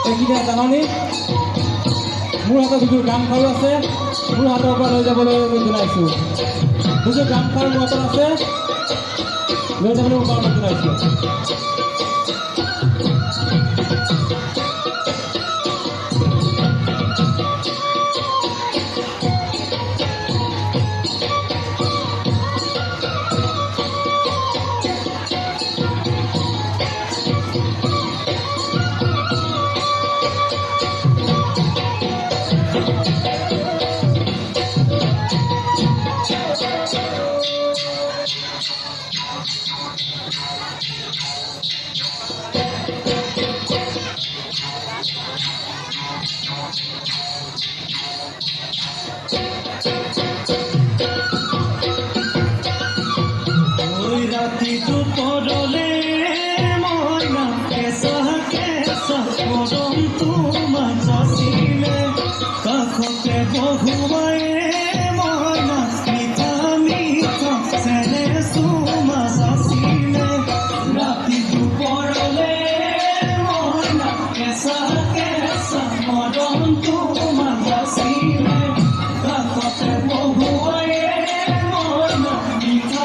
এইকেইটা জাননি মোৰ হাতত দুযোৰ গামখাৰু আছে মোৰ হাতৰ পৰা লৈ যাবলৈ জনাইছোঁ দুযোৰ গামখাৰু মোৰ হাতত আছে লৈ যাবলৈ মোৰ কাৰণে জনাইছোঁ ৰাতিটো পৰলে মইনা কেঁচা কেঁচা মৰমটো মাজাছিলে কাষতে বহুৱাই মইনা মিঠা মিঠা চেনে চুমাজাছিলে ৰাতিটো পৰলে মইনা কেঁচা কেঁচা মৰমটো মাজাছিলে কাষতে বহুৱাই মইনা মিঠা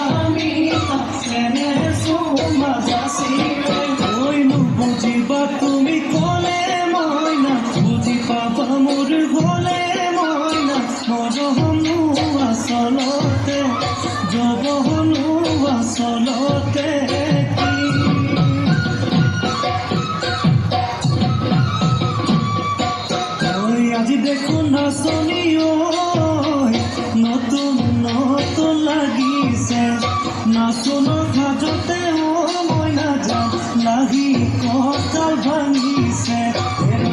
বুজিবা তুমি কলে মইনা বুজি পাবা মোৰ গলে মইনা মৰমনো আচলতে জবনো আচলতে আজি দেখোন নাচনি নতুন নতুন লাগিছে নাচনৰ ঘাটতে মইনা যা লাগি কঁকাল ভাঙিছে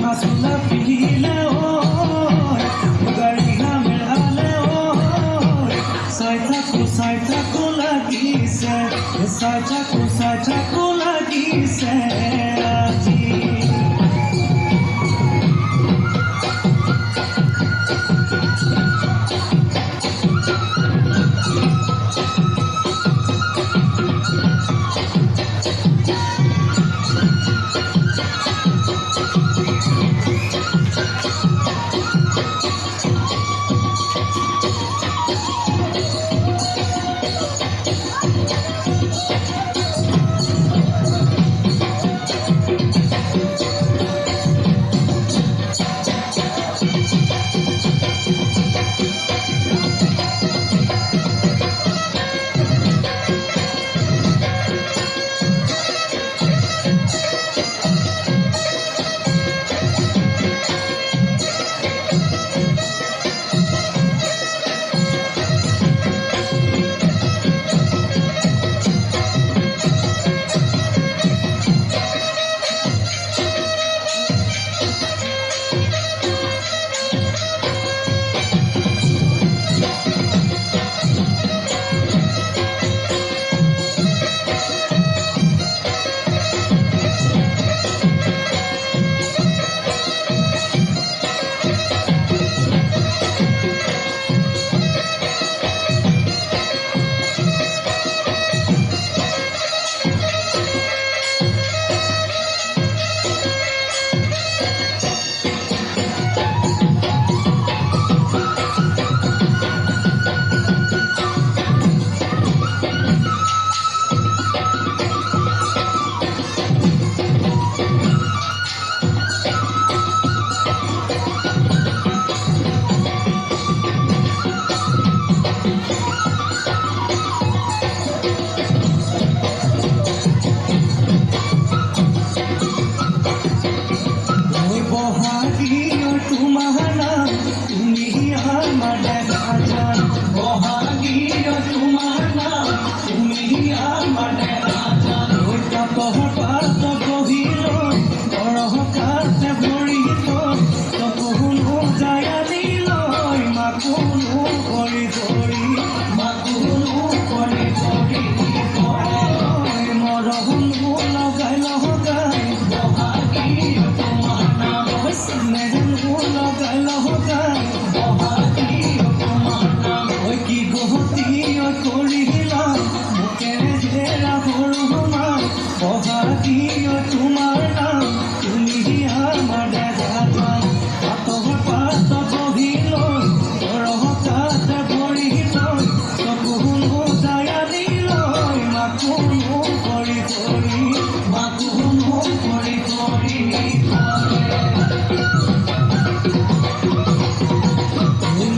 নাচোনা পিন্ধিলে গাড়ীহা মেলালে চাই থাকো লাগিছে চাই থাকো লাগিছে আজি মেহেল লগাই লগাই বহাগী তোমাৰ নাম ঐ কি গহতি কৰিলা মুখেৰে ঘেৰা সৰুমাই বহাগী তোমাৰ নাম তুমি আমাৰ দেখাই পাতৰ পাত বহি লৈ ৰহকাত ভৰি লৈ চকুনো দায়ালি লৈ মাকুনো কৰি কৰি মাকুনো কৰি কৰি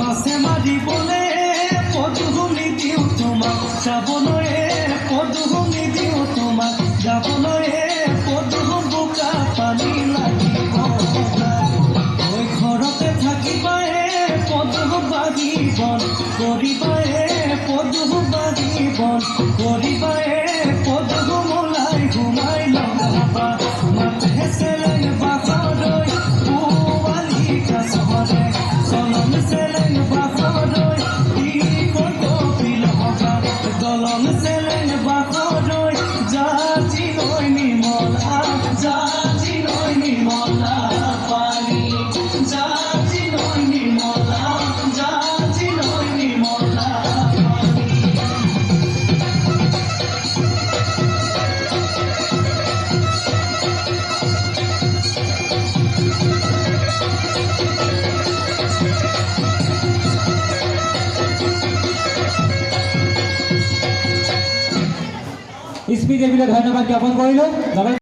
মাছে মাৰিবলে পদুমনি দিওঁ তোমাক যাবলৈ পদুমনি দিওঁ তোমাক যাবলৈ পদুম বোকা পানী লাগিব ঐ ঘৰতে থাকিবাই পদুম বাগিবন কৰিবাই পদুম বাগিবন কৰিবাই পদুম ওলাই ঘুমাই লগাবা মাতে চেলেং বাখৰৈ পোৱালি কাছৰে চলন চেলেং বাখৰৈ ইখন কপিল হকা দলন চেলেং বাখৰৈ জাতি নৈ নিমলা জাতি নৈ নিমলা পানী জাতি নৈ নিমলা জাতি নৈ নিমলা পানী স্পীড এভিলে ধন্যবাদ জ্ঞাপন কৰিলোঁ।